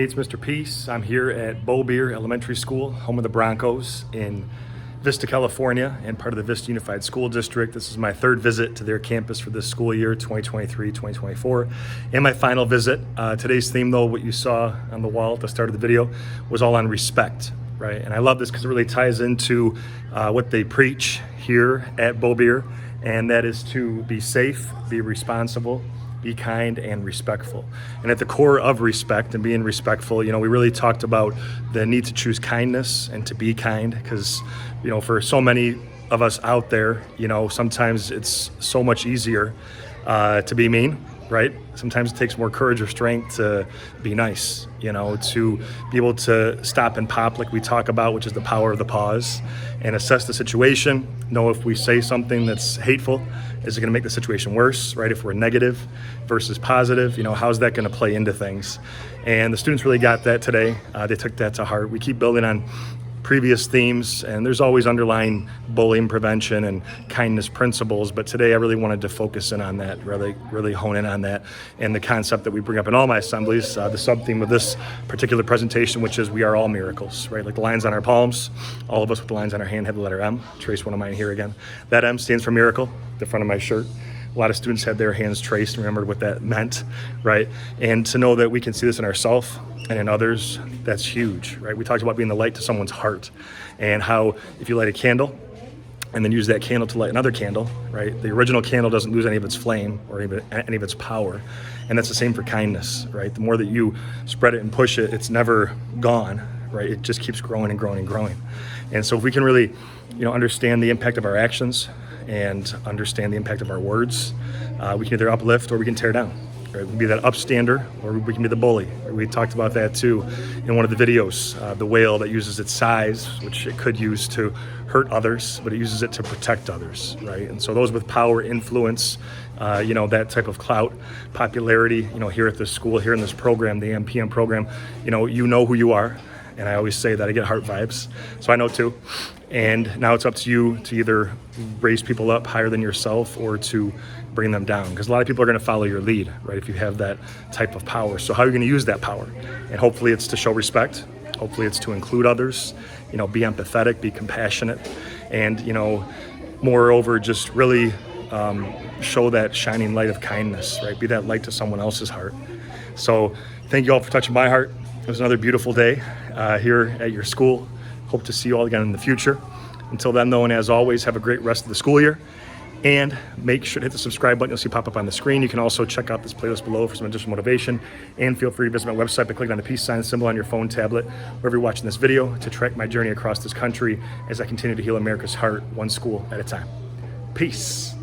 It's Mr. Peace. I'm here at Bobier Elementary School, home of the Broncos in Vista, California, and part of the Vista Unified School District. This is my third visit to their campus for this school year, 2023-2024, and my final visit. Today's theme, though, what you saw on the wall at the start of the video, was all on respect, right? And I love this because it really ties into what they preach here at Bobier, and that is to be safe, be responsible, be kind and respectful. And at the core of respect and being respectful, we really talked about the need to choose kindness and to be kind, because, for so many of us out there, sometimes it's so much easier to be mean, right? Sometimes it takes more courage or strength to be nice, to be able to stop and pop like we talk about, which is the power of the pause, and assess the situation, know if we say something that's hateful, is it going to make the situation worse, right? If we're negative versus positive, how's that going to play into things? And the students really got that today. They took that to heart. We keep building on previous themes, and there's always underlying bullying prevention and kindness principles, but today I really wanted to focus in on that, really hone in on that, and the concept that we bring up in all my assemblies, the sub-theme of this particular presentation, which is we are all miracles, right? Like the lines on our palms, all of us with the lines on our hand have the letter M. Trace one of mine here again. That M stands for miracle, the front of my shirt. A lot of students had their hands traced and remembered what that meant, right? And to know that we can see this in ourselves and in others, that's huge, right? We talked about being the light to someone's heart, and how if you light a candle and then use that candle to light another candle, right? The original candle doesn't lose any of its flame or any of its power. And that's the same for kindness, right? The more that you spread it and push it, it's never gone, right? It just keeps growing and growing and growing. And so if we can really, understand the impact of our actions and understand the impact of our words, we can either uplift or we can tear down. Right? We can be that upstander or we can be the bully. We talked about that too in one of the videos, the whale that uses its size, which it could use to hurt others, but it uses it to protect others, right? And so those with power, influence, that type of clout, popularity, here at this school, here in this program, the AMPM program, you know who you are. And I always say that I get heart vibes, so I know too. And now it's up to you to either raise people up higher than yourself or to bring them down, because a lot of people are going to follow your lead, right, if you have that type of power. So how are you going to use that power? And hopefully it's to show respect. Hopefully it's to include others, be empathetic, be compassionate, and, moreover, just really show that shining light of kindness, right? Be that light to someone else's heart. So thank you all for touching my heart. It was another beautiful day here at your school. Hope to see you all again in the future. Until then, though, and as always, have a great rest of the school year. And make sure to hit the subscribe button you'll see pop up on the screen. You can also check out this playlist below for some additional motivation. And feel free to visit my website by clicking on the peace sign symbol on your phone, tablet, wherever you're watching this video, to track my journey across this country as I continue to heal America's heart, one school at a time. Peace.